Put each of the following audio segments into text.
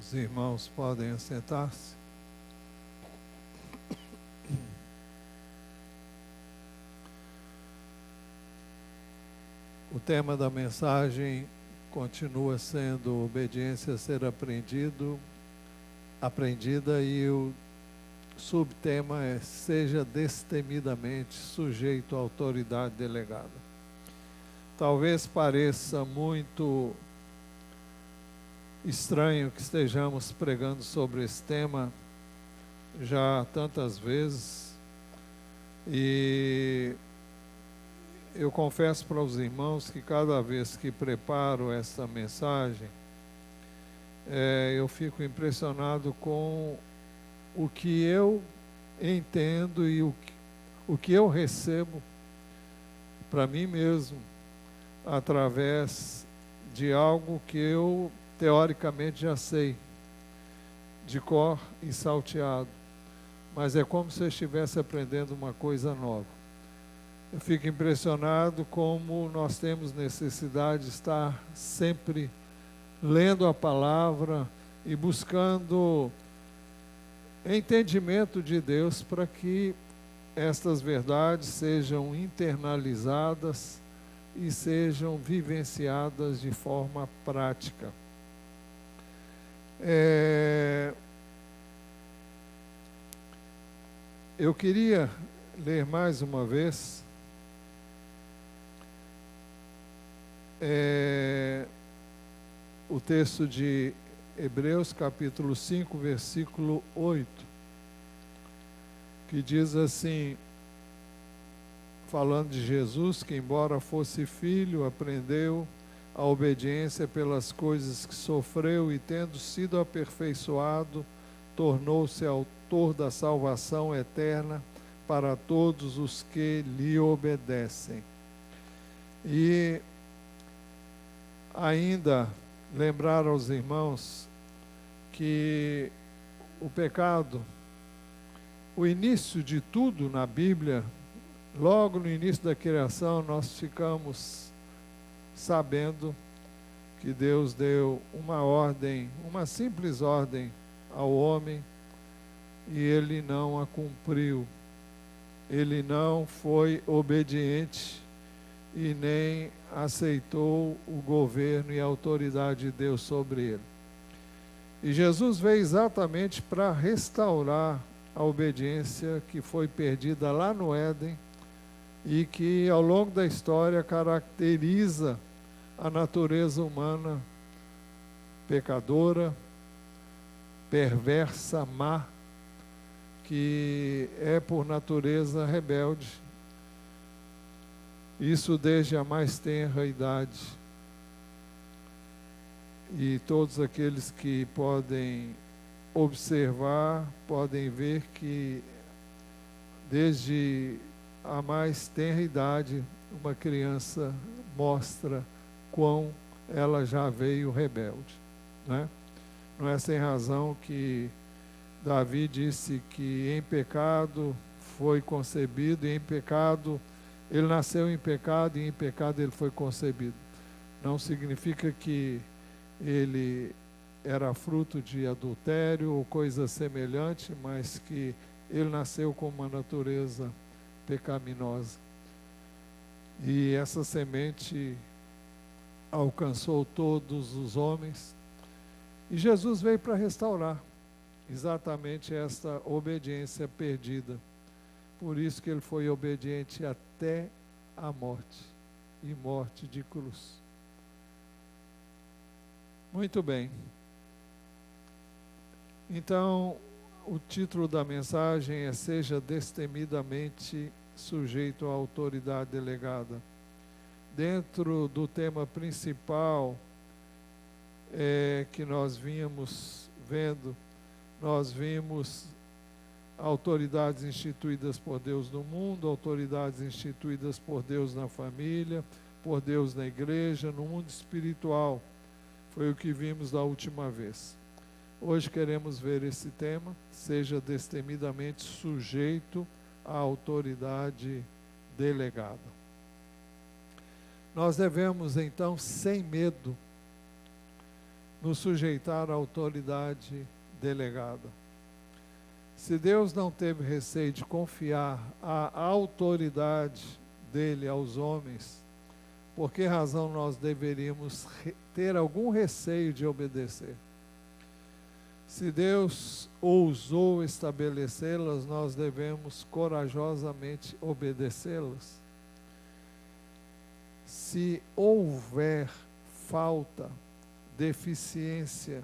Os irmãos podem assentar-se. O tema da mensagem continua sendo obediência a ser aprendida, e o subtema é: seja destemidamente sujeito à autoridade delegada. Talvez pareça muito estranho que estejamos pregando sobre esse tema já tantas vezes, e eu confesso para os irmãos que cada vez que preparo essa mensagem, eu fico impressionado com o que eu entendo e o que eu recebo para mim mesmo, através de algo que eu teoricamente já sei, de cor e salteado, mas é como se eu estivesse aprendendo uma coisa nova. Eu fico impressionado como nós temos necessidade de estar sempre lendo a palavra e buscando entendimento de Deus para que estas verdades sejam internalizadas e sejam vivenciadas de forma prática. Eu queria ler mais uma vez o texto de Hebreus capítulo 5, versículo 8, que diz assim, falando de Jesus, que embora fosse filho, aprendeu a obediência pelas coisas que sofreu, e tendo sido aperfeiçoado, tornou-se autor da salvação eterna para todos os que lhe obedecem. E ainda lembrar aos irmãos que o pecado, o início de tudo na Bíblia, logo no início da criação, nós ficamos sabendo que Deus deu uma ordem, uma simples ordem ao homem, e ele não a cumpriu. Ele não foi obediente e nem aceitou o governo e a autoridade de Deus sobre ele. E Jesus veio exatamente para restaurar a obediência que foi perdida lá no Éden e que ao longo da história caracteriza a natureza humana pecadora, perversa, má, que é por natureza rebelde. Isso desde a mais tenra idade. E todos aqueles que podem observar, podem ver que desde a mais tenra idade, uma criança mostra quão ela já veio rebelde, né? Não é sem razão que Davi disse que em pecado foi concebido, e em pecado ele nasceu em pecado, e em pecado ele foi concebido. Não significa que ele era fruto de adultério ou coisa semelhante, mas que ele nasceu com uma natureza pecaminosa. E essa semente alcançou todos os homens, e Jesus veio para restaurar exatamente esta obediência perdida. Por isso que ele foi obediente até a morte, e morte de cruz. Muito bem. Então, o título da mensagem é: seja destemidamente sujeito à autoridade delegada. Dentro do tema principal que nós vínhamos vendo, nós vimos autoridades instituídas por Deus no mundo, autoridades instituídas por Deus na família, por Deus na igreja, no mundo espiritual. Foi o que vimos da última vez. Hoje queremos ver esse tema: seja destemidamente sujeito à autoridade delegada. Nós devemos, então, sem medo, nos sujeitar à autoridade delegada. Se Deus não teve receio de confiar a autoridade dele aos homens, por que razão nós deveríamos ter algum receio de obedecer? Se Deus ousou estabelecê-las, nós devemos corajosamente obedecê-las. Se houver falta, deficiência,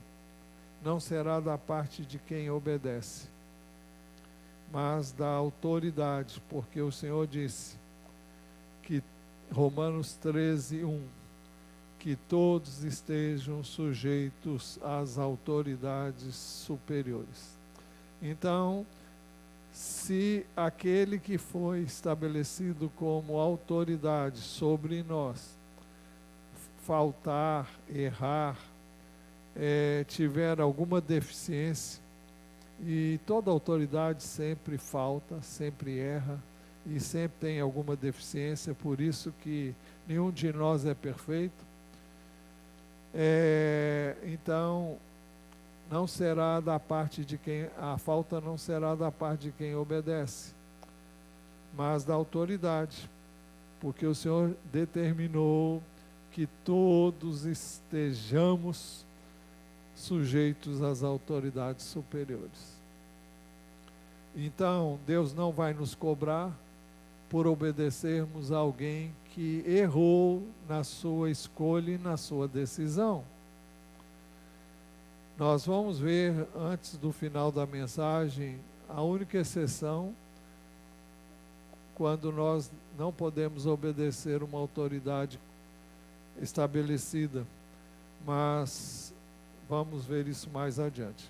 não será da parte de quem obedece, mas da autoridade, porque o Senhor disse que, Romanos 13:1, que todos estejam sujeitos às autoridades superiores. Então, se aquele que foi estabelecido como autoridade sobre nós faltar, errar, tiver alguma deficiência, e toda autoridade sempre falta, sempre erra, e sempre tem alguma deficiência, por isso que nenhum de nós é perfeito. Então, não será da parte de quem, a falta não será da parte de quem obedece, mas da autoridade, porque o Senhor determinou que todos estejamos sujeitos às autoridades superiores. Então, Deus não vai nos cobrar por obedecermos a alguém que errou na sua escolha e na sua decisão. Nós vamos ver, antes do final da mensagem, a única exceção quando nós não podemos obedecer uma autoridade estabelecida, mas vamos ver isso mais adiante.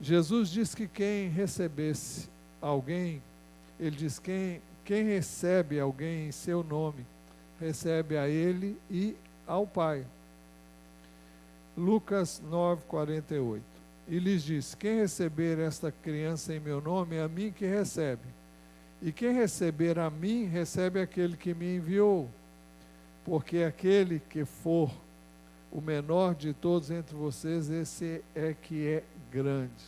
Jesus diz que quem recebesse alguém, ele diz quem recebe alguém em seu nome, recebe a ele e ao Pai. Lucas 9:48. E lhes diz: quem receber esta criança em meu nome, é a mim que recebe. E quem receber a mim, recebe aquele que me enviou. Porque aquele que for o menor de todos entre vocês, esse é que é grande.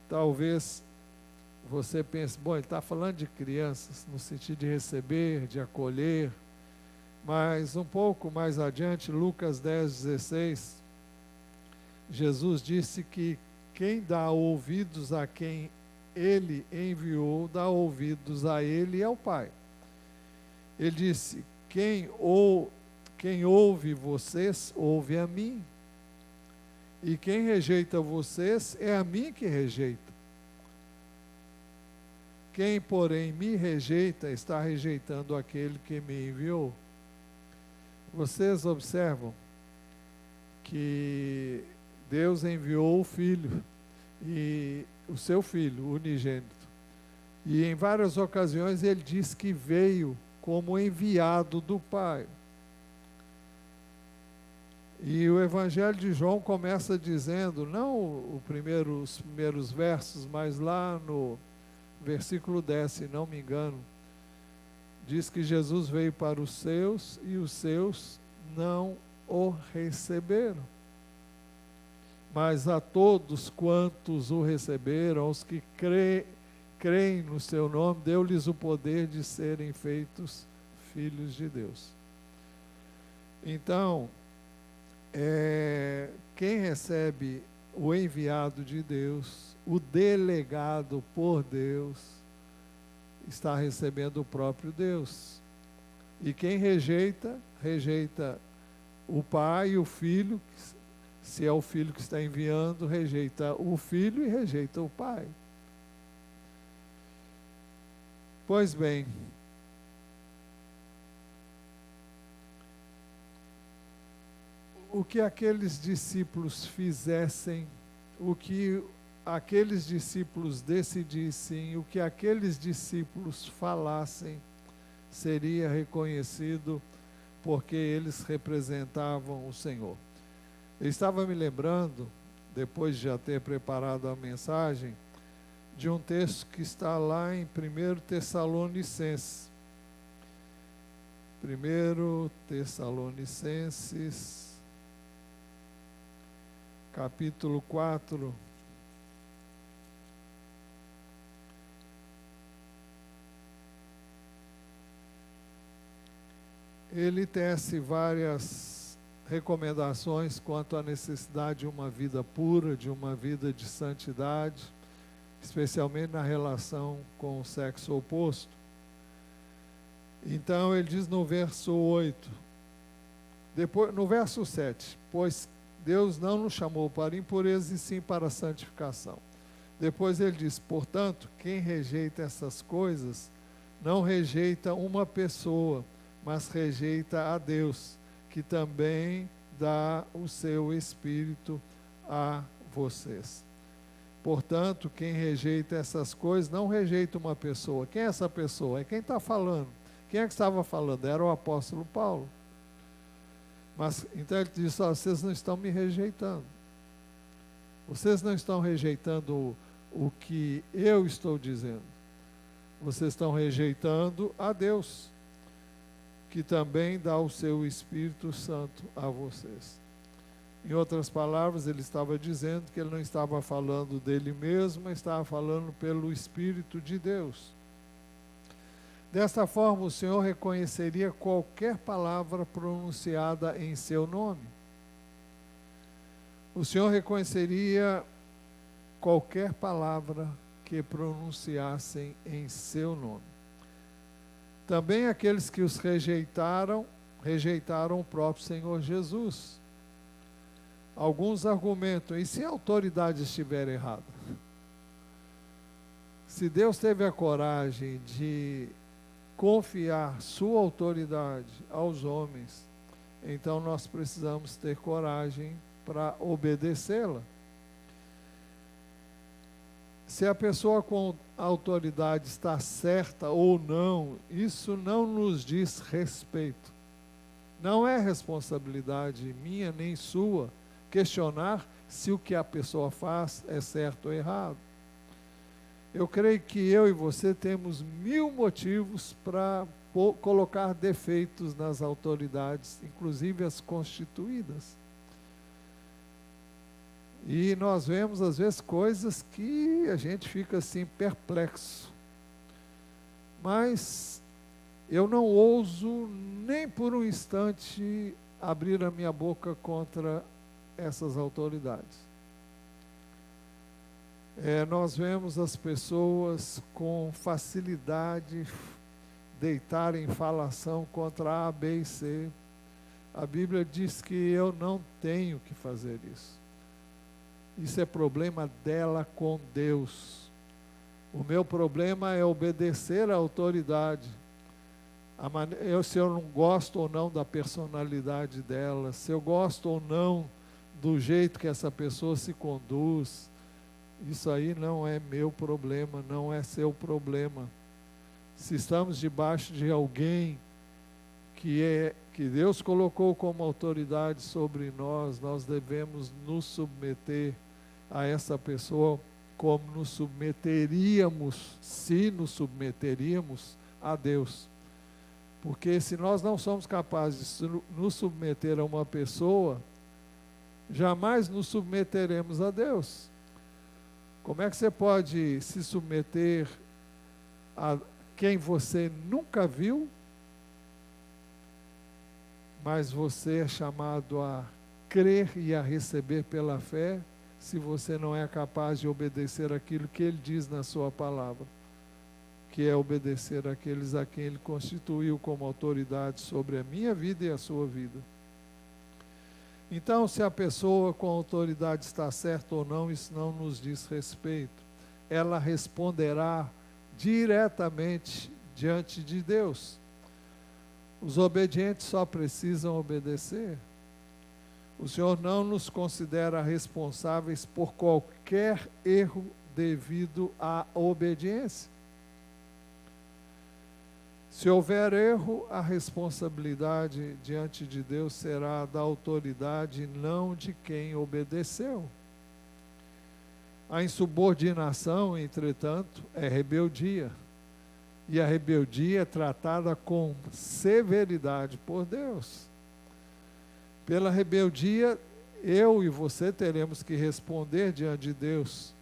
Talvez você pense, bom, ele está falando de crianças, no sentido de receber, de acolher, mas um pouco mais adiante, Lucas 10:16, Jesus disse que quem dá ouvidos a quem ele enviou, dá ouvidos a ele e ao Pai. Ele disse, quem ouve vocês, ouve a mim. E quem rejeita vocês, é a mim que rejeita. Quem, porém, me rejeita, está rejeitando aquele que me enviou. Vocês observam que Deus enviou o Filho, e o seu Filho, unigênito. E em várias ocasiões ele diz que veio como enviado do Pai. E o Evangelho de João começa dizendo, não os primeiros versos, mas lá no versículo 10, se não me engano, diz que Jesus veio para os seus e os seus não o receberam. Mas a todos quantos o receberam, aos que creem no seu nome, deu-lhes o poder de serem feitos filhos de Deus. Então, quem recebe o enviado de Deus, o delegado por Deus, está recebendo o próprio Deus. E quem rejeita, rejeita o Pai e o Filho. Se é o Filho que está enviando, rejeita o Filho e rejeita o Pai. Pois bem, o que aqueles discípulos fizessem, o que aqueles discípulos decidissem, o que aqueles discípulos falassem, seria reconhecido porque eles representavam o Senhor. Eu estava me lembrando, depois de já ter preparado a mensagem, de um texto que está lá em 1 Tessalonicenses. 1 Tessalonicenses capítulo 4. Ele tece várias recomendações quanto à necessidade de uma vida pura, de uma vida de santidade, especialmente na relação com o sexo oposto. Então ele diz no verso 8, depois, no verso 7, pois Deus não nos chamou para impureza e sim para a santificação. Depois ele diz, portanto, quem rejeita essas coisas, não rejeita uma pessoa, mas rejeita a Deus, que também dá o seu Espírito a vocês. Portanto, quem rejeita essas coisas, não rejeita uma pessoa. Quem é essa pessoa? É quem está falando. Quem é que estava falando? Era o apóstolo Paulo. Mas, então ele disse, vocês não estão me rejeitando. Vocês não estão rejeitando o que eu estou dizendo. Vocês estão rejeitando a Deus, que também dá o seu Espírito Santo a vocês. Em outras palavras, ele estava dizendo que ele não estava falando dele mesmo, mas estava falando pelo Espírito de Deus. Desta forma, o Senhor reconheceria qualquer palavra pronunciada em seu nome. O Senhor reconheceria qualquer palavra que pronunciassem em seu nome. Também aqueles que os rejeitaram o próprio Senhor Jesus. Alguns argumentam, e se a autoridade estiver errada? Se Deus teve a coragem de confiar sua autoridade aos homens, então nós precisamos ter coragem para obedecê-la. Se a pessoa com autoridade está certa ou não, isso não nos diz respeito. Não é responsabilidade minha nem sua questionar se o que a pessoa faz é certo ou errado. Eu creio que eu e você temos 1000 motivos para colocar defeitos nas autoridades, inclusive as constituídas. E nós vemos, às vezes, coisas que a gente fica assim, perplexo. Mas eu não ouso nem por um instante abrir a minha boca contra essas autoridades. Nós vemos as pessoas com facilidade deitarem falação contra A, B e C. A Bíblia diz que eu não tenho que fazer isso. Isso é problema dela com Deus. O meu problema é obedecer à autoridade. Se eu não gosto ou não da personalidade dela, se eu gosto ou não do jeito que essa pessoa se conduz, isso aí não é meu problema, não é seu problema. Se estamos debaixo de alguém que Deus colocou como autoridade sobre nós, nós devemos nos submeter a essa pessoa como nos submeteríamos, se nos submeteríamos a Deus. Porque se nós não somos capazes de nos submeter a uma pessoa, jamais nos submeteremos a Deus. Como é que você pode se submeter a quem você nunca viu, mas você é chamado a crer e a receber pela fé, se você não é capaz de obedecer aquilo que Ele diz na sua palavra, que é obedecer àqueles a quem Ele constituiu como autoridade sobre a minha vida e a sua vida. Então, se a pessoa com autoridade está certa ou não, isso não nos diz respeito. Ela responderá diretamente diante de Deus. Os obedientes só precisam obedecer. O Senhor não nos considera responsáveis por qualquer erro devido à obediência. Se houver erro, a responsabilidade diante de Deus será da autoridade e não de quem obedeceu. A insubordinação, entretanto, é rebeldia. E a rebeldia é tratada com severidade por Deus. Pela rebeldia, eu e você teremos que responder diante de Deus.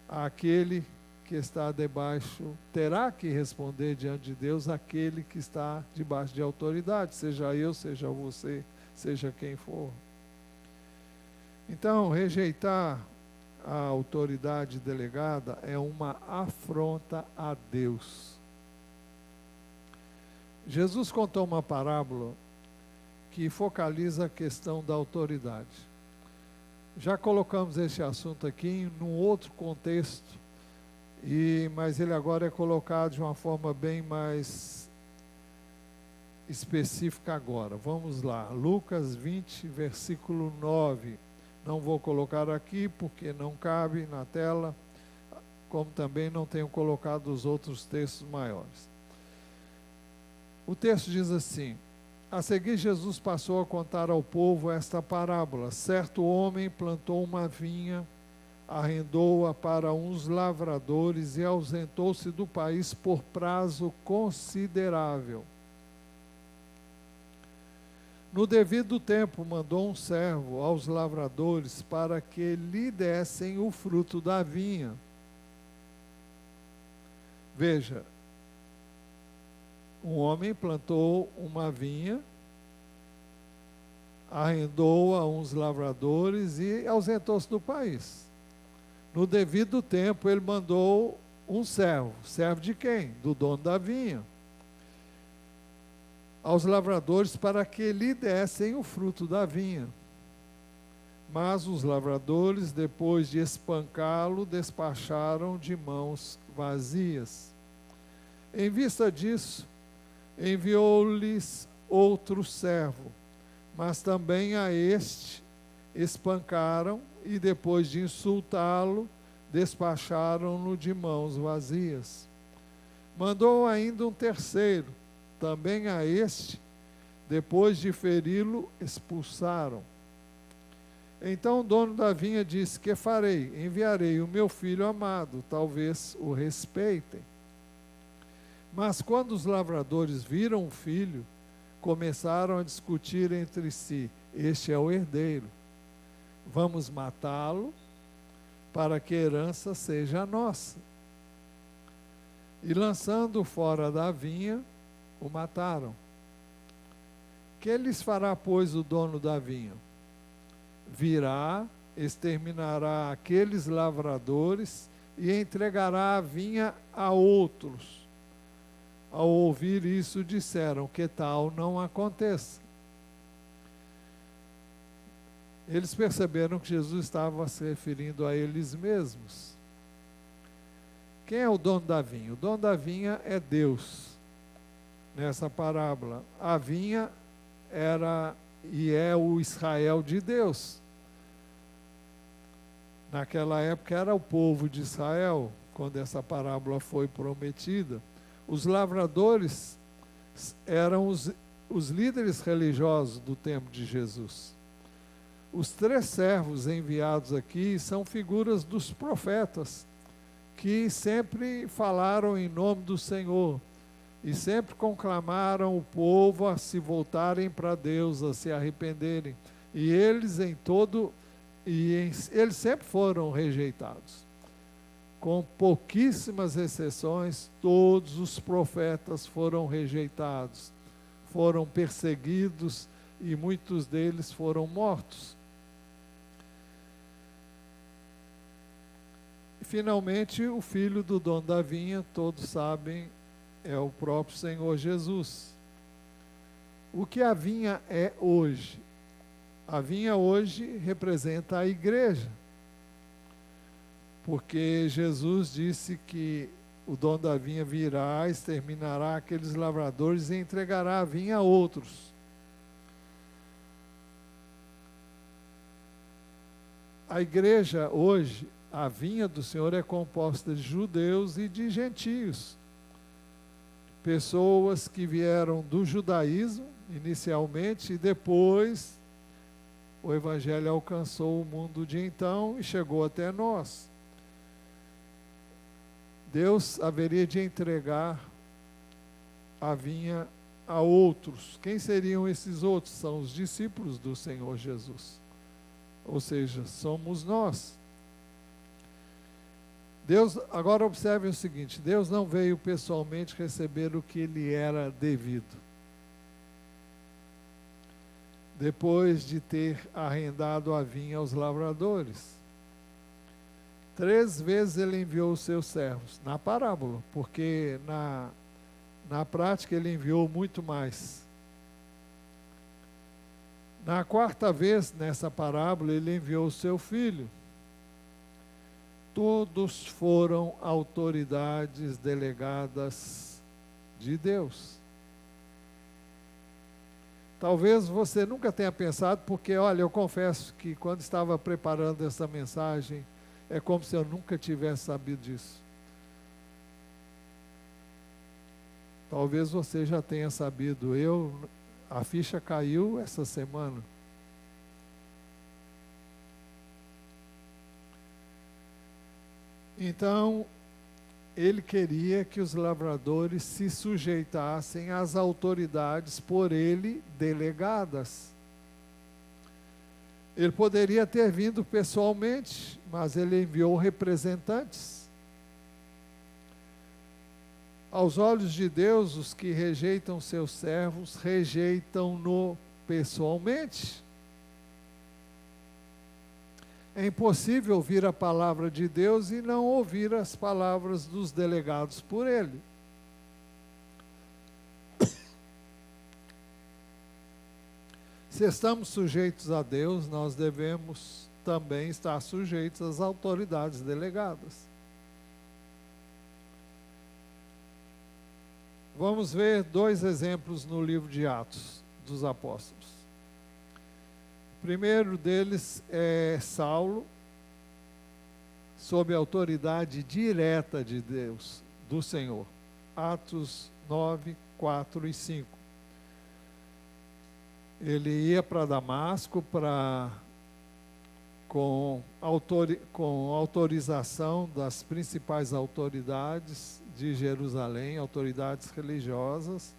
Aquele que está debaixo, terá que responder diante de Deus aquele que está debaixo de autoridade, seja eu, seja você, seja quem for. Então, rejeitar a autoridade delegada é uma afronta a Deus. Jesus contou uma parábola que focaliza a questão da autoridade. Já colocamos esse assunto aqui em um outro contexto, mas ele agora é colocado de uma forma bem mais específica agora. Vamos lá, Lucas 20, versículo 9. Não vou colocar aqui porque não cabe na tela, como também não tenho colocado os outros textos maiores. O texto diz assim: a seguir Jesus passou a contar ao povo esta parábola. Certo homem plantou uma vinha, arrendou-a para uns lavradores e ausentou-se do país por prazo considerável. No devido tempo, mandou um servo aos lavradores para que lhe dessem o fruto da vinha. Veja, um homem plantou uma vinha, arrendou a uns lavradores e ausentou-se do país. No devido tempo, ele mandou um servo. Servo de quem? Do dono da vinha. Aos lavradores para que lhe dessem o fruto da vinha. Mas os lavradores, depois de espancá-lo, despacharam de mãos vazias. Em vista disso, enviou-lhes outro servo, mas também a este espancaram e, depois de insultá-lo, despacharam-no de mãos vazias. Mandou ainda um terceiro. Também a este, depois de feri-lo, expulsaram. Então o dono da vinha disse: que farei? Enviarei o meu filho amado, talvez o respeitem. Mas quando os lavradores viram o filho, começaram a discutir entre si: este é o herdeiro, vamos matá-lo para que a herança seja nossa. E lançando-o fora da vinha, o mataram. Que lhes fará, pois, o dono da vinha? Virá, exterminará aqueles lavradores e entregará a vinha a outros. Ao ouvir isso, disseram: que tal não aconteça. Eles perceberam que Jesus estava se referindo a eles mesmos. Quem é o dono da vinha? O dono da vinha é Deus. Nessa parábola, a vinha era e é o Israel de Deus. Naquela época era o povo de Israel, quando essa parábola foi prometida. Os lavradores eram os líderes religiosos do tempo de Jesus. Os 3 servos enviados aqui são figuras dos profetas, que sempre falaram em nome do Senhor, e sempre conclamaram o povo a se voltarem para Deus, a se arrependerem. E eles eles sempre foram rejeitados. Com pouquíssimas exceções, todos os profetas foram rejeitados, foram perseguidos e muitos deles foram mortos. E, finalmente, o filho do dono da vinha, todos sabem, é o próprio Senhor Jesus. O que a vinha é hoje? A vinha hoje representa a igreja. Porque Jesus disse que o dono da vinha virá, exterminará aqueles lavradores e entregará a vinha a outros. A igreja hoje, a vinha do Senhor é composta de judeus e de gentios. Pessoas que vieram do judaísmo, inicialmente, e depois o evangelho alcançou o mundo de então e chegou até nós. Deus haveria de entregar a vinha a outros. Quem seriam esses outros? São os discípulos do Senhor Jesus. ou seja, somos nós. Deus, agora observe o seguinte, Deus não veio pessoalmente receber o que lhe era devido. Depois de ter arrendado a vinha aos lavradores. 3 vezes ele enviou os seus servos, na parábola, porque na prática ele enviou muito mais. Na 4ª vez, nessa parábola, ele enviou o seu filho. Todos foram autoridades delegadas de Deus. Talvez você nunca tenha pensado, porque, olha, eu confesso que quando estava preparando essa mensagem, é como se eu nunca tivesse sabido disso. Talvez você já tenha sabido. A ficha caiu essa semana. Então, ele queria que os lavradores se sujeitassem às autoridades por ele delegadas. Ele poderia ter vindo pessoalmente, mas ele enviou representantes. Aos olhos de Deus, os que rejeitam seus servos, rejeitam-no pessoalmente. É impossível ouvir a palavra de Deus e não ouvir as palavras dos delegados por ele. Se estamos sujeitos a Deus, nós devemos também estar sujeitos às autoridades delegadas. Vamos ver 2 exemplos no livro de Atos dos Apóstolos. O primeiro deles é Saulo, sob a autoridade direta de Deus, do Senhor. Atos 9, 4 e 5. Ele ia para Damasco com autorização das principais autoridades de Jerusalém, autoridades religiosas,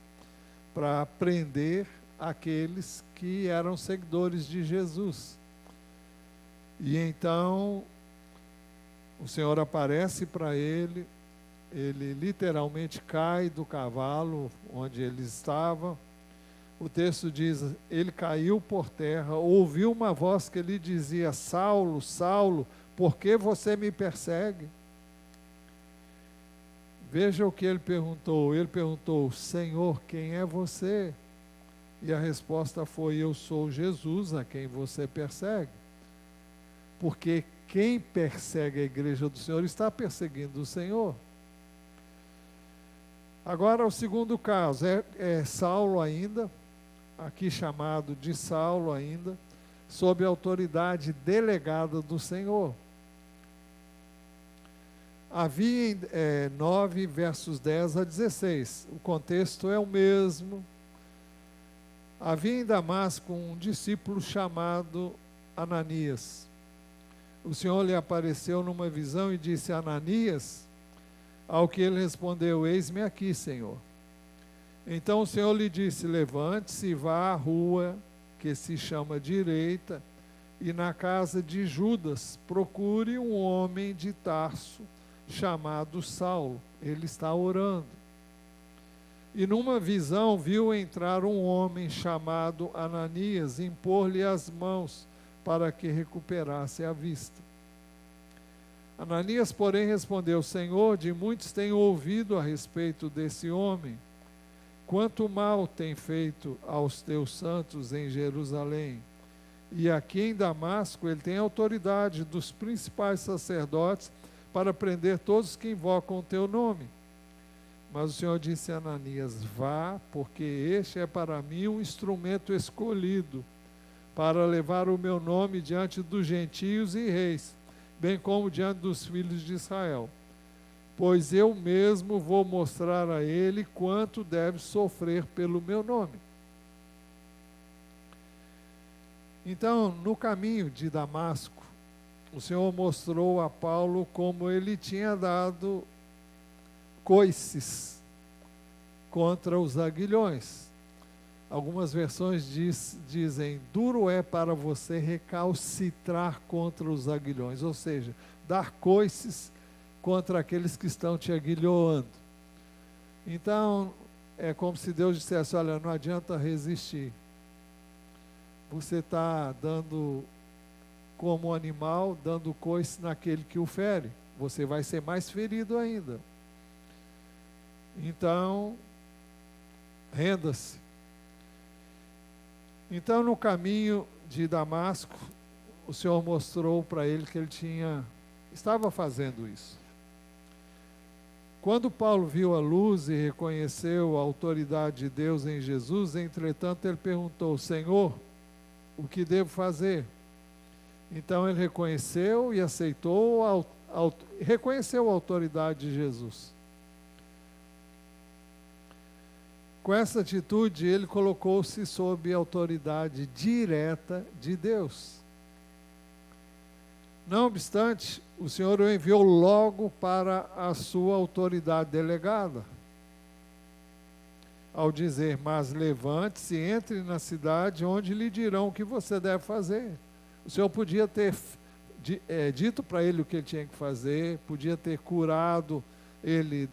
para prender aqueles que eram seguidores de Jesus. E então o Senhor aparece para ele, ele literalmente cai do cavalo onde ele estava. O texto diz, ele caiu por terra, ouviu uma voz que lhe dizia, Saulo, Saulo, por que você me persegue? Veja o que ele perguntou, Senhor, quem é você? E a resposta foi, eu sou Jesus, a quem você persegue. Porque quem persegue a igreja do Senhor está perseguindo o Senhor. Agora o segundo caso, é Saulo ainda, aqui chamado de Saulo ainda, sob a autoridade delegada do Senhor. Havia 9, versos 10 a 16, o contexto é o mesmo. Havia em Damasco um discípulo chamado Ananias. O Senhor lhe apareceu numa visão e disse, Ananias, ao que ele respondeu, eis-me aqui, Senhor. Então o Senhor lhe disse, levante-se e vá à rua que se chama Direita, e na casa de Judas procure um homem de Tarso, chamado Saulo. Ele está orando. E numa visão viu entrar um homem chamado Ananias, impor-lhe as mãos para que recuperasse a vista. Ananias, porém, respondeu, Senhor, de muitos tenho ouvido a respeito desse homem, quanto mal tem feito aos teus santos em Jerusalém. E aqui em Damasco ele tem autoridade dos principais sacerdotes para prender todos que invocam o teu nome. Mas o Senhor disse a Ananias, vá, porque este é para mim um instrumento escolhido, para levar o meu nome diante dos gentios e reis, bem como diante dos filhos de Israel. Pois eu mesmo vou mostrar a ele quanto deve sofrer pelo meu nome. Então, no caminho de Damasco, o Senhor mostrou a Paulo como ele tinha dado coices contra os aguilhões. Algumas versões dizem, duro é para você recalcitrar contra os aguilhões, ou seja, dar coices contra aqueles que estão te aguilhoando. Então, é como se Deus dissesse, olha, não adianta resistir. Você está dando como animal, dando coice naquele que o fere. Você vai ser mais ferido ainda. Então, renda-se. Então, no caminho de Damasco, o Senhor mostrou para ele que ele estava fazendo isso. Quando Paulo viu a luz e reconheceu a autoridade de Deus em Jesus, entretanto, ele perguntou, Senhor, o que devo fazer? Então, ele reconheceu e aceitou, reconheceu a autoridade de Jesus. Com essa atitude, ele colocou-se sob a autoridade direta de Deus. Não obstante, o Senhor o enviou logo para a sua autoridade delegada, ao dizer, mas levante-se e entre na cidade onde lhe dirão o que você deve fazer. O Senhor podia ter dito para ele o que ele tinha que fazer, podia ter curado ele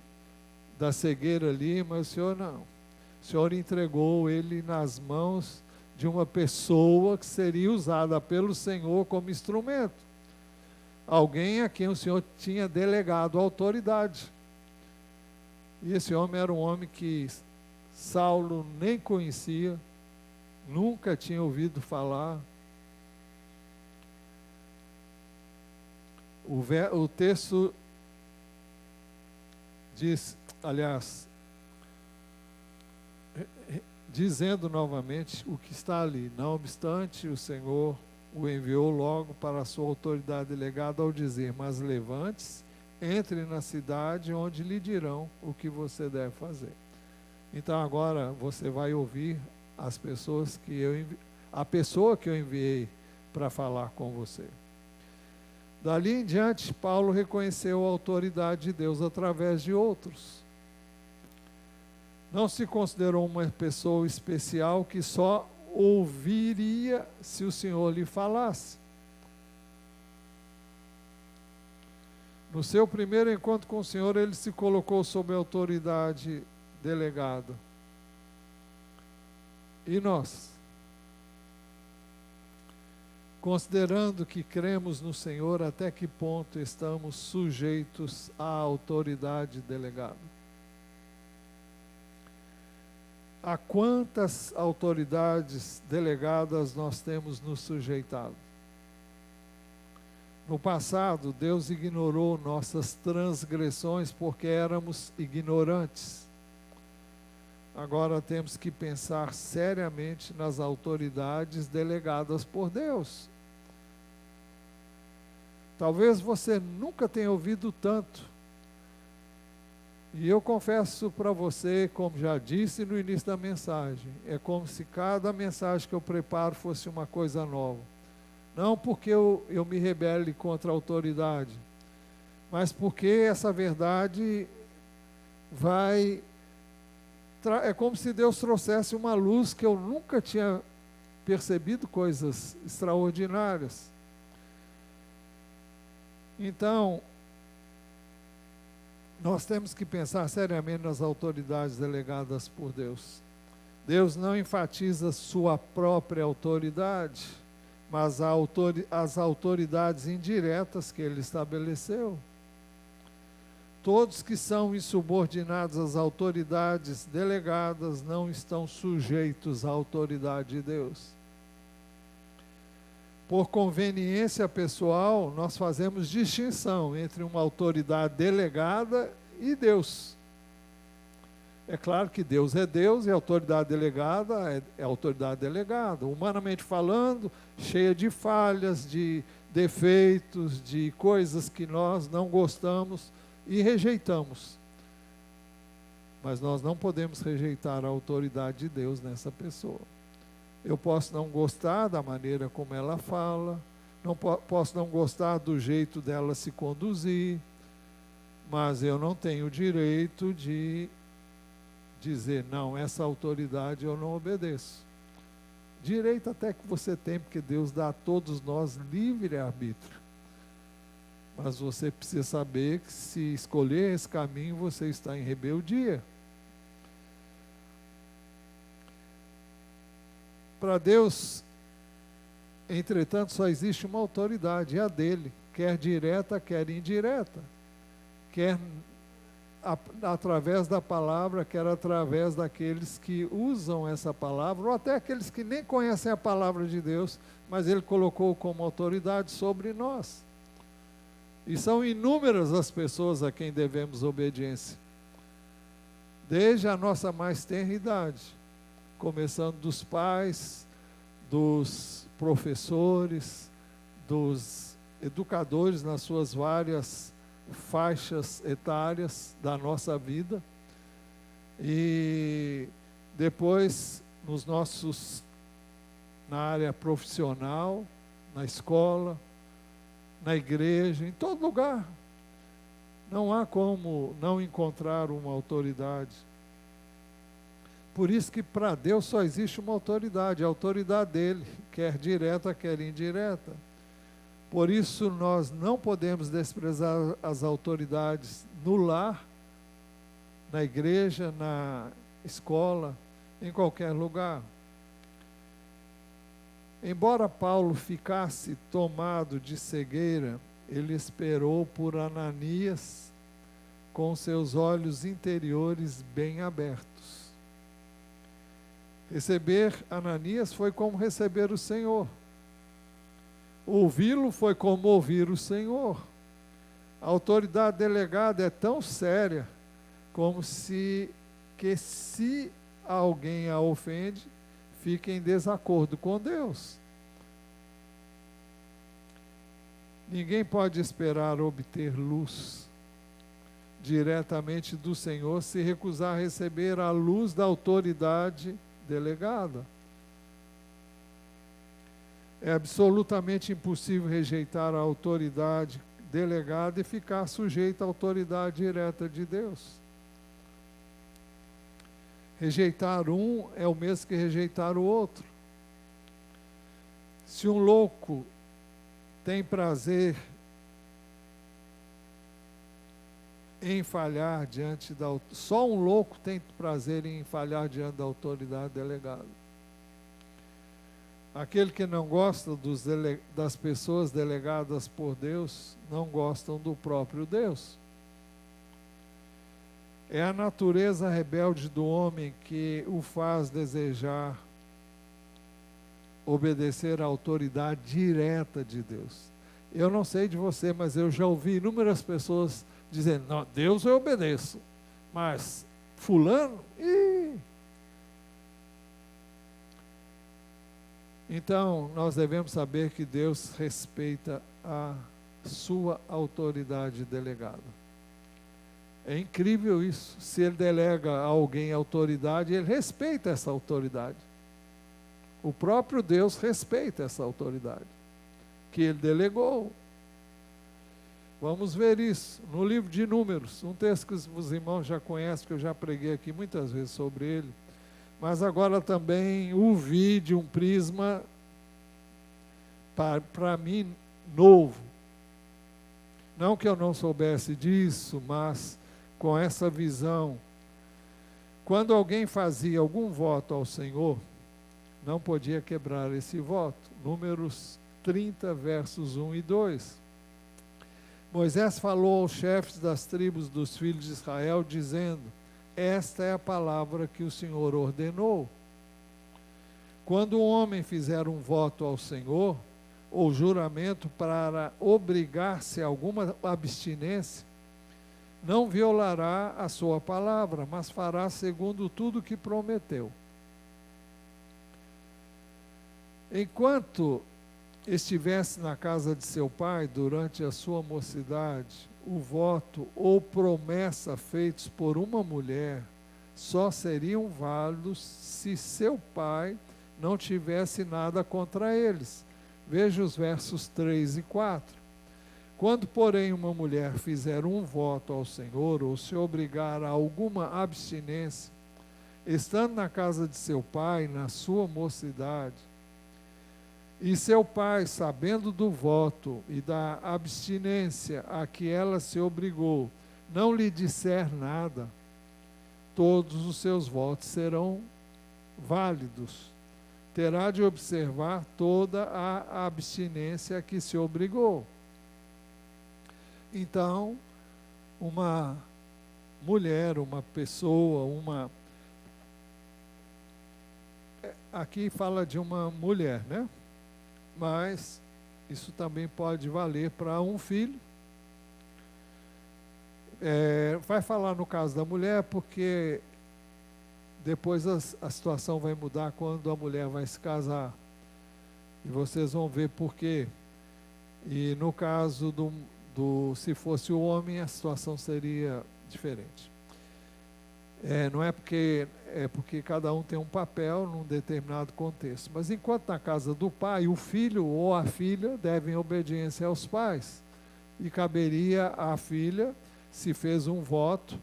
da cegueira ali, mas o Senhor não. O Senhor entregou ele nas mãos de uma pessoa que seria usada pelo Senhor como instrumento. Alguém a quem o Senhor tinha delegado autoridade. E esse homem era um homem que Saulo nem conhecia, nunca tinha ouvido falar. O texto diz, aliás, dizendo novamente o que está ali. Não obstante, o Senhor o enviou logo para a sua autoridade delegada ao dizer, mas levante-se, entre na cidade onde lhe dirão o que você deve fazer. Então agora você vai ouvir as pessoas a pessoa que eu enviei para falar com você. Dali em diante, Paulo reconheceu a autoridade de Deus através de outros. Não se considerou uma pessoa especial que só ouviria se o Senhor lhe falasse. No seu primeiro encontro com o Senhor, ele se colocou sob a autoridade delegada. E nós, considerando que cremos no Senhor, até que ponto estamos sujeitos à autoridade delegada? A quantas autoridades delegadas nós temos nos sujeitado? No passado, Deus ignorou nossas transgressões porque éramos ignorantes. Agora temos que pensar seriamente nas autoridades delegadas por Deus. Talvez você nunca tenha ouvido tanto. E eu confesso para você, como já disse no início da mensagem, é como se cada mensagem que eu preparo fosse uma coisa nova. Não porque eu me rebele contra a autoridade, mas porque essa verdade é como se Deus trouxesse uma luz que eu nunca tinha percebido, coisas extraordinárias. Então, nós temos que pensar seriamente nas autoridades delegadas por Deus. Deus não enfatiza sua própria autoridade, mas as autoridades indiretas que Ele estabeleceu. Todos que são insubordinados às autoridades delegadas não estão sujeitos à autoridade de Deus. Por conveniência pessoal, nós fazemos distinção entre uma autoridade delegada e Deus. É claro que Deus é Deus e a autoridade delegada é autoridade delegada. Humanamente falando, cheia de falhas, de defeitos, de coisas que nós não gostamos e rejeitamos. Mas nós não podemos rejeitar a autoridade de Deus nessa pessoa. Eu posso não gostar da maneira como ela fala, posso não gostar do jeito dela se conduzir, mas eu não tenho o direito de dizer, não, essa autoridade eu não obedeço. Direito até que você tem, porque Deus dá a todos nós livre-arbítrio. Mas você precisa saber que se escolher esse caminho, você está em rebeldia. Para Deus, entretanto, só existe uma autoridade, é a dele, quer direta, quer indireta. Quer através da palavra, quer através daqueles que usam essa palavra, ou até aqueles que nem conhecem a palavra de Deus, mas Ele colocou como autoridade sobre nós. E são inúmeras as pessoas a quem devemos obediência, desde a nossa mais tenra idade, começando dos pais, dos professores, dos educadores nas suas várias faixas etárias da nossa vida, e depois na área profissional, na escola, na igreja, em todo lugar. Não há como não encontrar uma autoridade. Por isso que para Deus só existe uma autoridade, a autoridade dele, quer direta, quer indireta. Por isso nós não podemos desprezar as autoridades no lar, na igreja, na escola, em qualquer lugar. Embora Paulo ficasse tomado de cegueira, ele esperou por Ananias com seus olhos interiores bem abertos. Receber Ananias foi como receber o Senhor. Ouvi-lo foi como ouvir o Senhor. A autoridade delegada é tão séria como se alguém a ofende, fique em desacordo com Deus. Ninguém pode esperar obter luz diretamente do Senhor se recusar a receber a luz da autoridade delegada. É absolutamente impossível rejeitar a autoridade delegada e ficar sujeito à autoridade direta de Deus. Rejeitar um é o mesmo que rejeitar o outro. Se um louco tem prazer em falhar diante da... Só um louco tem prazer em falhar diante da autoridade delegada. Aquele que não gosta das pessoas delegadas por Deus, não gostam do próprio Deus. É a natureza rebelde do homem que o faz desejar obedecer à autoridade direta de Deus. Eu não sei de você, mas eu já ouvi inúmeras pessoas dizendo, não, Deus eu obedeço, mas fulano, Então, nós devemos saber que Deus respeita a sua autoridade delegada. É incrível isso. Se Ele delega a alguém autoridade, Ele respeita essa autoridade. O próprio Deus respeita essa autoridade que Ele delegou. Vamos ver isso no livro de Números, um texto que os irmãos já conhecem, que eu já preguei aqui muitas vezes sobre ele. Mas agora também o vi de um prisma, para mim, novo. Não que eu não soubesse disso, mas com essa visão. Quando alguém fazia algum voto ao Senhor, não podia quebrar esse voto. Números 30, versos 1 e 2. Moisés falou aos chefes das tribos dos filhos de Israel, dizendo, esta é a palavra que o Senhor ordenou. Quando um homem fizer um voto ao Senhor, ou juramento para obrigar-se a alguma abstinência, não violará a sua palavra, mas fará segundo tudo que prometeu. Enquanto estivesse na casa de seu pai durante a sua mocidade, o voto ou promessa feitos por uma mulher só seriam válidos se seu pai não tivesse nada contra eles. Veja os versos 3 e 4. Quando, porém, uma mulher fizer um voto ao Senhor ou se obrigar a alguma abstinência, estando na casa de seu pai, na sua mocidade, e seu pai, sabendo do voto e da abstinência a que ela se obrigou, não lhe disser nada, todos os seus votos serão válidos. Terá de observar toda a abstinência a que se obrigou. Então, uma mulher, uma pessoa, aqui fala de uma mulher, né? Mas isso também pode valer para um filho. Vai falar no caso da mulher, porque depois a situação vai mudar quando a mulher vai se casar. E vocês vão ver por quê. E no caso se fosse o homem, a situação seria diferente. Não é porque cada um tem um papel num determinado contexto. Mas enquanto na casa do pai, o filho ou a filha devem obediência aos pais. E caberia à filha, se fez um voto,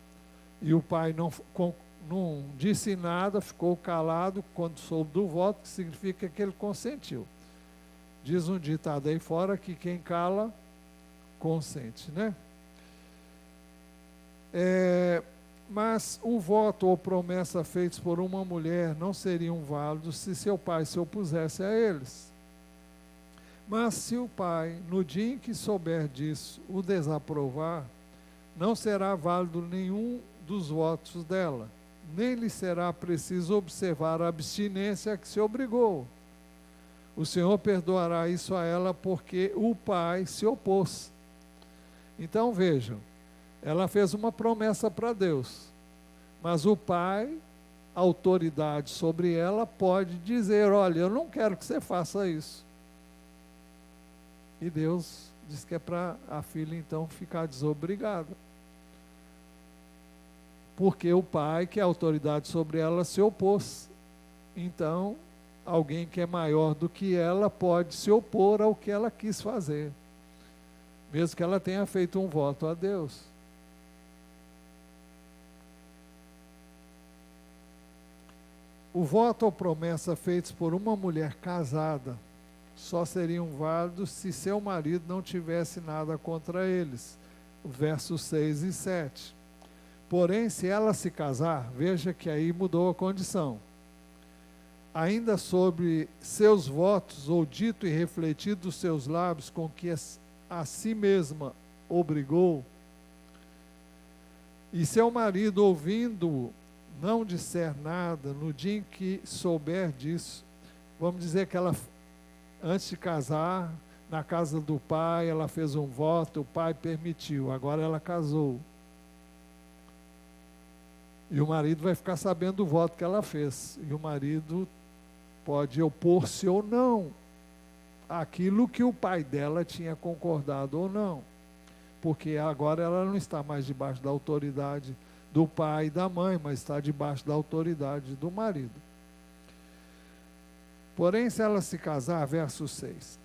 e o pai não disse nada, ficou calado quando soube do voto, que significa que ele consentiu. Diz um ditado aí fora que quem cala, consente, né? Mas o voto ou promessa feitos por uma mulher não seriam válidos se seu pai se opusesse a eles. Mas se o pai, no dia em que souber disso, o desaprovar, não será válido nenhum dos votos dela, nem lhe será preciso observar a abstinência a que se obrigou. O Senhor perdoará isso a ela porque o pai se opôs. Então vejam, ela fez uma promessa para Deus, mas o pai, a autoridade sobre ela, pode dizer: olha, eu não quero que você faça isso. E Deus diz que é para a filha então ficar desobrigada. Porque o pai, que é a autoridade sobre ela, se opôs. Então, alguém que é maior do que ela pode se opor ao que ela quis fazer, mesmo que ela tenha feito um voto a Deus. O voto ou promessa feitos por uma mulher casada só seriam válidos se seu marido não tivesse nada contra eles. Versos 6 e 7. Porém, se ela se casar, veja que aí mudou a condição. Ainda sobre seus votos, ou dito e refletido dos seus lábios, com que a si mesma obrigou, e seu marido, ouvindo-o, não disser nada, no dia em que souber disso, vamos dizer que ela, antes de casar, na casa do pai, ela fez um voto, o pai permitiu, agora ela casou. E o marido vai ficar sabendo do voto que ela fez. E o marido pode opor-se ou não àquilo que o pai dela tinha concordado ou não. Porque agora ela não está mais debaixo da autoridade do pai e da mãe, mas está debaixo da autoridade do marido. Porém, se ela se casar, verso 6,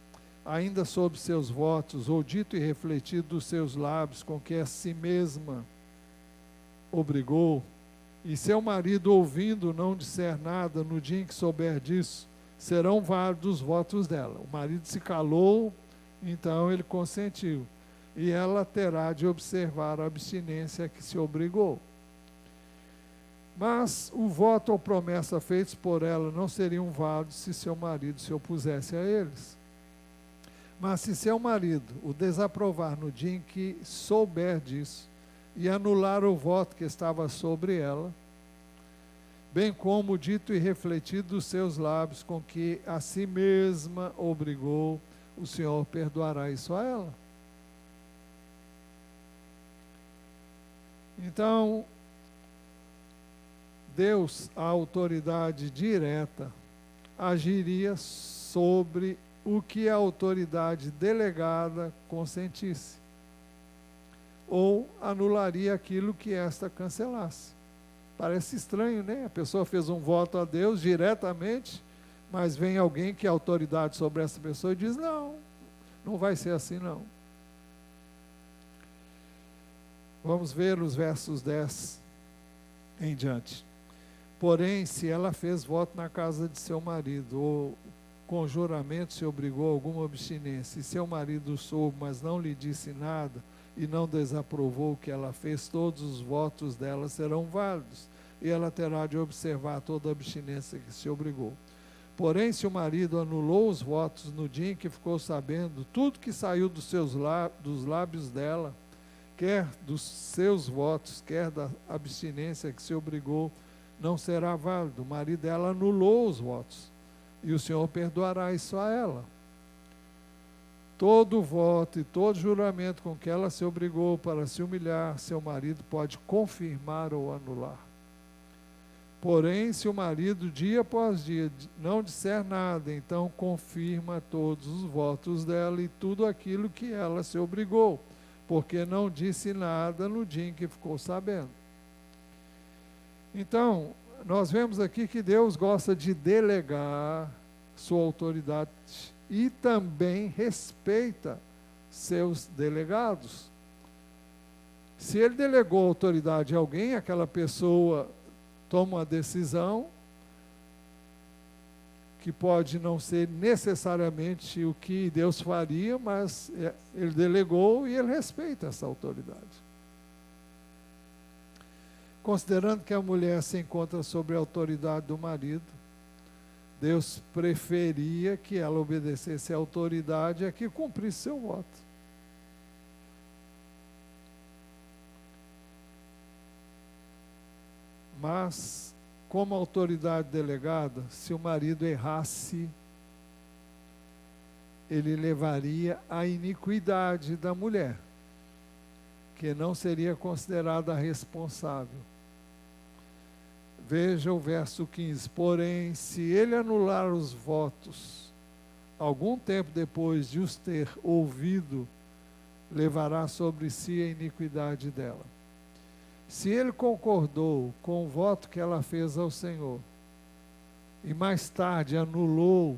ainda sob seus votos, ou dito e refletido dos seus lábios, com que a si mesma obrigou, e seu marido, ouvindo, não disser nada, no dia em que souber disso, serão válidos os votos dela. O marido se calou, então ele consentiu. E ela terá de observar a abstinência a que se obrigou. Mas o voto ou promessa feitos por ela não seriam válidos se seu marido se opusesse a eles. Mas se seu marido o desaprovar no dia em que souber disso, e anular o voto que estava sobre ela, bem como o dito e refletido dos seus lábios, com que a si mesma obrigou, o Senhor perdoará isso a ela. Então, Deus, a autoridade direta, agiria sobre o que a autoridade delegada consentisse, ou anularia aquilo que esta cancelasse. Parece estranho, né? A pessoa fez um voto a Deus diretamente, mas vem alguém que é autoridade sobre essa pessoa e diz: não, não vai ser assim não. Vamos ver os versos 10 em diante. Porém, se ela fez voto na casa de seu marido, ou com juramento se obrigou a alguma abstinência, e seu marido soube, mas não lhe disse nada, e não desaprovou o que ela fez, todos os votos dela serão válidos, e ela terá de observar toda a abstinência que se obrigou. Porém, se o marido anulou os votos no dia em que ficou sabendo, tudo que saiu dos lábios dela, quer dos seus votos, quer da abstinência que se obrigou, não será válido. O marido dela anulou os votos, e o Senhor perdoará isso a ela. Todo voto e todo juramento com que ela se obrigou para se humilhar, seu marido pode confirmar ou anular. Porém, se o marido, dia após dia, não disser nada, então confirma todos os votos dela e tudo aquilo que ela se obrigou, porque não disse nada no dia em que ficou sabendo. Então, nós vemos aqui que Deus gosta de delegar sua autoridade e também respeita seus delegados. Se ele delegou a autoridade a alguém, aquela pessoa toma uma decisão que pode não ser necessariamente o que Deus faria, mas ele delegou e ele respeita essa autoridade. Considerando que a mulher se encontra sob a autoridade do marido, Deus preferia que ela obedecesse à autoridade e que cumprisse seu voto. Mas, como autoridade delegada, se o marido errasse, ele levaria à iniquidade da mulher, que não seria considerada responsável. Veja o verso 15. Porém, se ele anular os votos, algum tempo depois de os ter ouvido, levará sobre si a iniquidade dela. Se ele concordou com o voto que ela fez ao Senhor, e mais tarde anulou,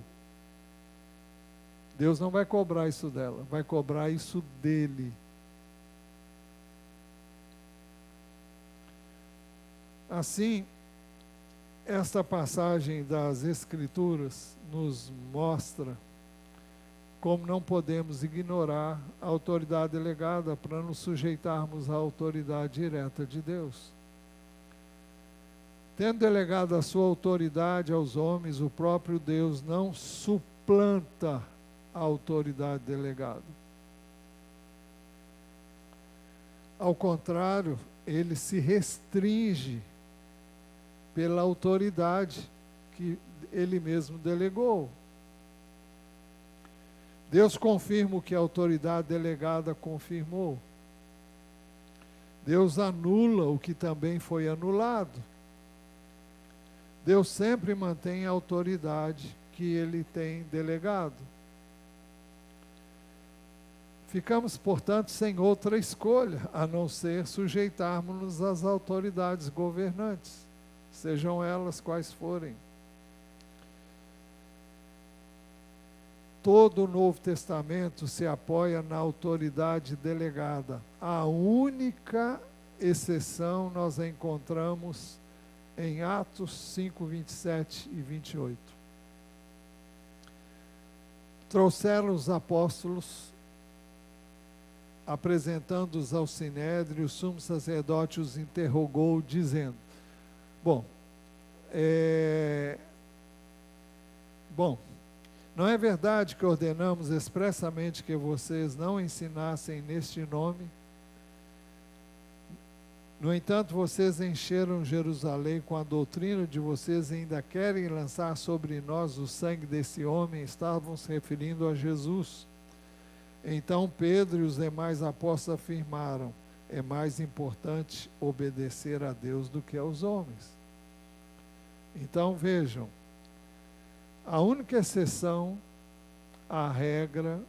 Deus não vai cobrar isso dela, vai cobrar isso dele. Assim, esta passagem das Escrituras nos mostra como não podemos ignorar a autoridade delegada para nos sujeitarmos à autoridade direta de Deus. Tendo delegado a sua autoridade aos homens, o próprio Deus não suplanta a autoridade delegada. Ao contrário, ele se restringe pela autoridade que ele mesmo delegou. Deus confirma o que a autoridade delegada confirmou. Deus anula o que também foi anulado. Deus sempre mantém a autoridade que ele tem delegado. Ficamos, portanto, sem outra escolha, a não ser sujeitarmos-nos às autoridades governantes, sejam elas quais forem. Todo o Novo Testamento se apoia na autoridade delegada. A única exceção nós a encontramos em Atos 5, 27 e 28. Trouxeram os apóstolos, apresentando-os ao Sinédrio, o sumo sacerdote os interrogou, dizendo: não é verdade que ordenamos expressamente que vocês não ensinassem neste nome? No entanto, vocês encheram Jerusalém com a doutrina de vocês e ainda querem lançar sobre nós o sangue desse homem. Estavam se referindo a Jesus. Então Pedro e os demais apóstolos afirmaram: é mais importante obedecer a Deus do que aos homens. Então vejam, a única exceção à regra,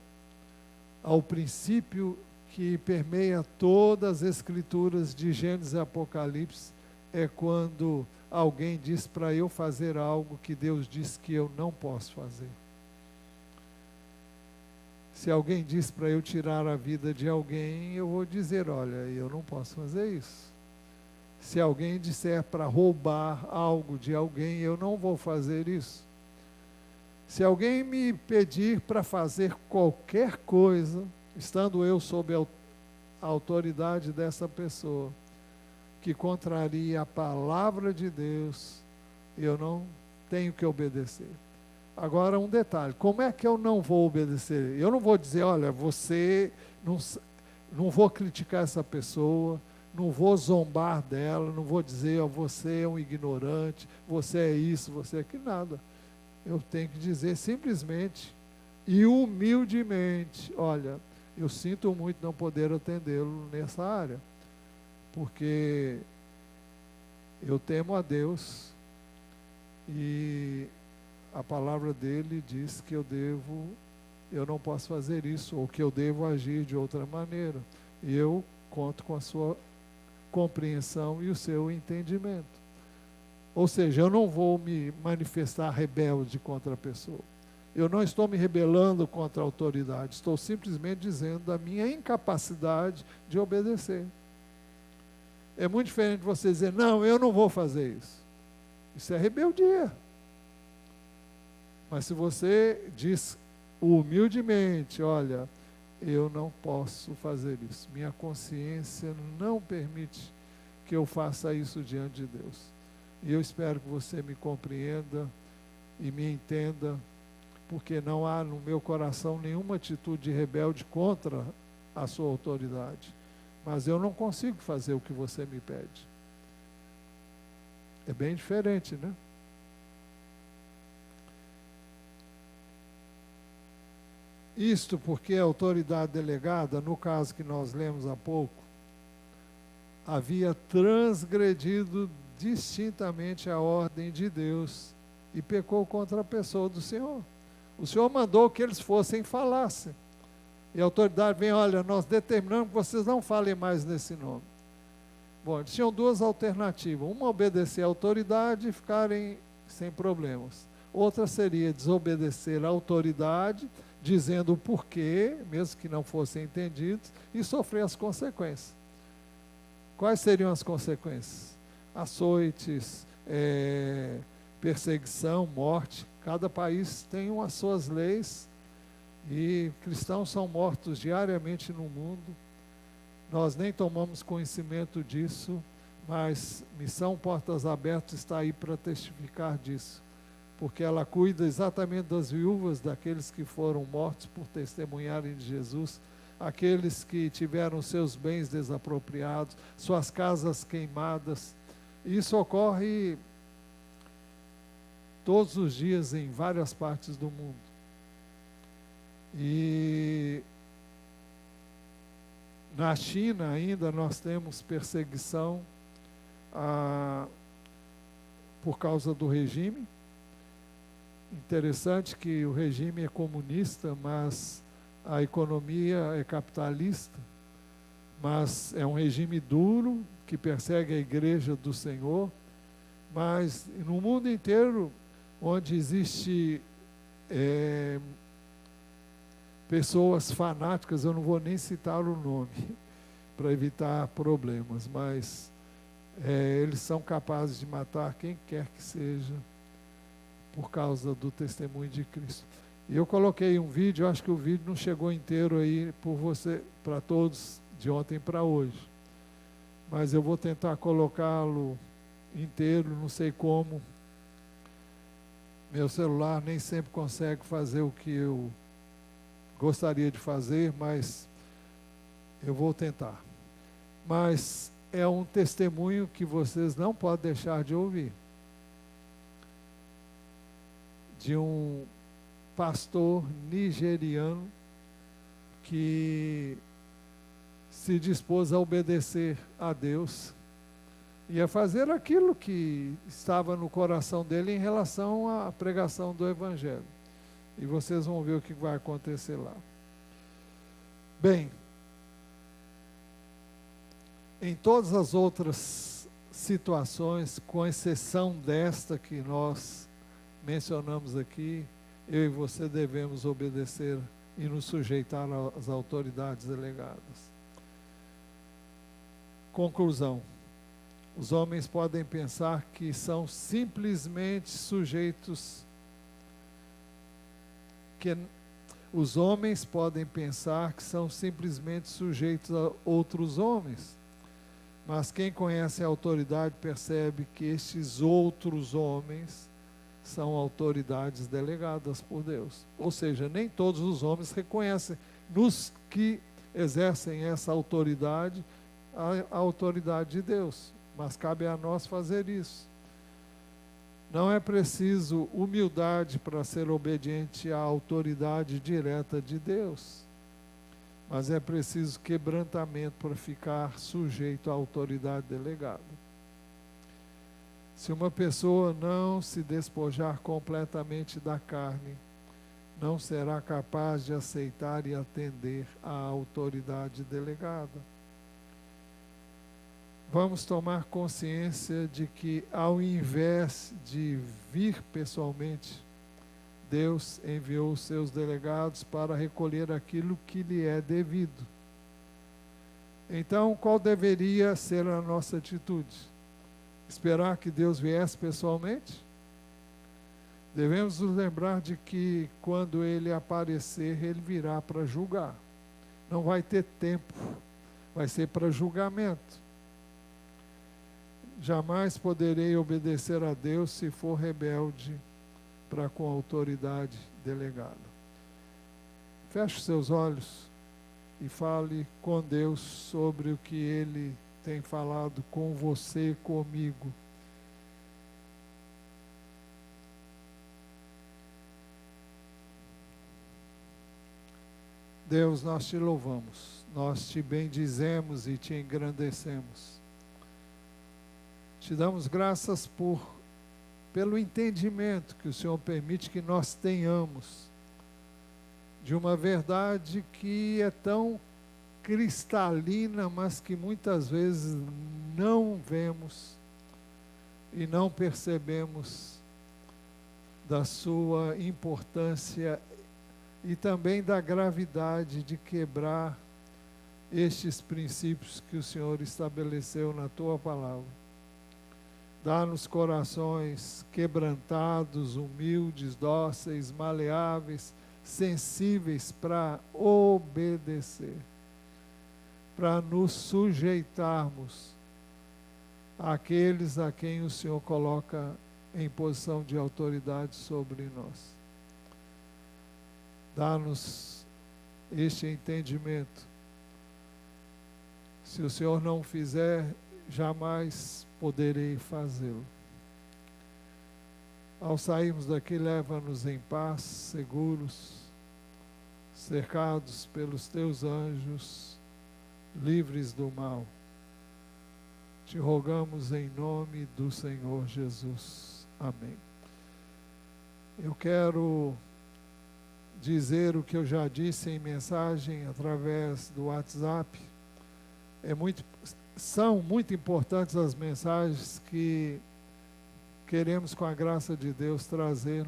ao princípio que permeia todas as escrituras de Gênesis e Apocalipse, é quando alguém diz para eu fazer algo que Deus diz que eu não posso fazer. Se alguém diz para eu tirar a vida de alguém, eu vou dizer: olha, eu não posso fazer isso. Se alguém disser para roubar algo de alguém, eu não vou fazer isso. Se alguém me pedir para fazer qualquer coisa, estando eu sob a autoridade dessa pessoa, que contraria a palavra de Deus, eu não tenho que obedecer. Agora um detalhe, como é que eu não vou obedecer? Eu não vou dizer, olha, você, não vou criticar essa pessoa, não vou zombar dela, não vou dizer, ó, você é um ignorante, você é isso, você é aquilo, nada. Eu tenho que dizer simplesmente e humildemente, olha, eu sinto muito não poder atendê-lo nessa área, porque eu temo a Deus e a palavra dele diz que eu não posso fazer isso, ou que eu devo agir de outra maneira. E eu conto com a sua compreensão e o seu entendimento. Ou seja, eu não vou me manifestar rebelde contra a pessoa. Eu não estou me rebelando contra a autoridade, estou simplesmente dizendo da minha incapacidade de obedecer. É muito diferente você dizer, não, eu não vou fazer isso. Isso é rebeldia. Mas se você diz humildemente, olha, eu não posso fazer isso. Minha consciência não permite que eu faça isso diante de Deus. E eu espero que você me compreenda e me entenda, porque não há no meu coração nenhuma atitude rebelde contra a sua autoridade. Mas eu não consigo fazer o que você me pede. É bem diferente, né? Isto porque a autoridade delegada, no caso que nós lemos há pouco, havia transgredido distintamente a ordem de Deus e pecou contra a pessoa do Senhor. O Senhor mandou que eles fossem e falassem. E a autoridade vem, olha, nós determinamos que vocês não falem mais nesse nome. Bom, eles tinham duas alternativas. Uma, obedecer à autoridade e ficarem sem problemas. Outra seria desobedecer à autoridade, dizendo o porquê, mesmo que não fossem entendidos, e sofrer as consequências. Quais seriam as consequências? Açoites, perseguição, morte. Cada país tem as suas leis e cristãos são mortos diariamente no mundo. Nós nem tomamos conhecimento disso, mas Missão Portas Abertas está aí para testificar disso, porque ela cuida exatamente das viúvas, daqueles que foram mortos por testemunharem de Jesus, aqueles que tiveram seus bens desapropriados, suas casas queimadas. Isso ocorre todos os dias em várias partes do mundo. E na China ainda nós temos perseguição por causa do regime. Interessante que o regime é comunista, mas a economia é capitalista, mas é um regime duro que persegue a igreja do Senhor. Mas no mundo inteiro, onde existe pessoas fanáticas, eu não vou nem citar o nome para evitar problemas, mas eles são capazes de matar quem quer que seja por causa do testemunho de Cristo. E eu coloquei um vídeo, acho que o vídeo não chegou inteiro aí para todos de ontem para hoje, mas eu vou tentar colocá-lo inteiro, não sei como. Meu celular nem sempre consegue fazer o que eu gostaria de fazer, mas eu vou tentar. Mas é um testemunho que vocês não podem deixar de ouvir. De um pastor nigeriano que se dispôs a obedecer a Deus e a fazer aquilo que estava no coração dele em relação à pregação do Evangelho. E vocês vão ver o que vai acontecer lá. Bem, em todas as outras situações, com exceção desta que nós mencionamos aqui, eu e você devemos obedecer e nos sujeitar às autoridades delegadas. Conclusão. Os homens podem pensar que são simplesmente sujeitos, que os homens podem pensar que são simplesmente sujeitos a outros homens. Mas quem conhece a autoridade percebe que estes outros homens são autoridades delegadas por Deus. Ou seja, nem todos os homens reconhecem nos que exercem essa autoridade, a autoridade de Deus. Mas cabe a nós fazer isso. Não é preciso humildade para ser obediente à autoridade direta de Deus, mas é preciso quebrantamento para ficar sujeito à autoridade delegada. Se uma pessoa não se despojar completamente da carne, não será capaz de aceitar e atender à autoridade delegada. Vamos tomar consciência de que, ao invés de vir pessoalmente, Deus enviou os seus delegados para recolher aquilo que lhe é devido. Então, qual deveria ser a nossa atitude? Esperar que Deus viesse pessoalmente? Devemos nos lembrar de que, quando Ele aparecer, Ele virá para julgar. Não vai ter tempo, vai ser para julgamento. Jamais poderei obedecer a Deus se for rebelde para com a autoridade delegada. Feche os seus olhos e fale com Deus sobre o que Ele tem falado com você e comigo. Deus, nós te louvamos, nós te bendizemos e te engrandecemos. Te damos graças pelo entendimento que o Senhor permite que nós tenhamos de uma verdade que é tão cristalina, mas que muitas vezes não vemos e não percebemos da sua importância e também da gravidade de quebrar estes princípios que o Senhor estabeleceu na tua palavra. Dá-nos corações quebrantados, humildes, dóceis, maleáveis, sensíveis para obedecer, para nos sujeitarmos àqueles a quem o Senhor coloca em posição de autoridade sobre nós. Dá-nos este entendimento. Se o Senhor não fizer, jamais poderei fazê-lo. Ao sairmos daqui, leva-nos em paz, seguros, cercados pelos teus anjos, livres do mal. Te rogamos em nome do Senhor Jesus. Amém. Eu quero dizer o que eu já disse em mensagem através do WhatsApp. São muito importantes as mensagens que queremos, com a graça de Deus, trazer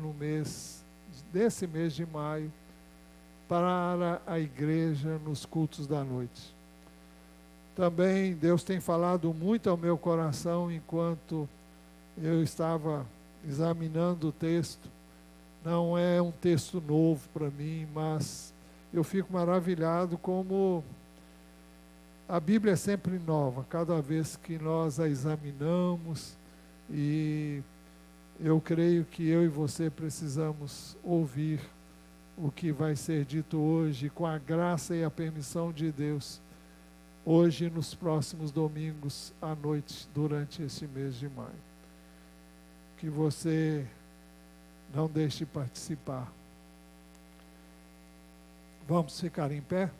desse mês de maio, para a igreja nos cultos da noite. Também Deus tem falado muito ao meu coração enquanto eu estava examinando o texto. Não é um texto novo para mim, mas eu fico maravilhado como a Bíblia é sempre nova, cada vez que nós a examinamos, e eu creio que eu e você precisamos ouvir o que vai ser dito hoje, com a graça e a permissão de Deus, hoje e nos próximos domingos à noite, durante esse mês de maio. Que você não deixe de participar. Vamos ficar em pé?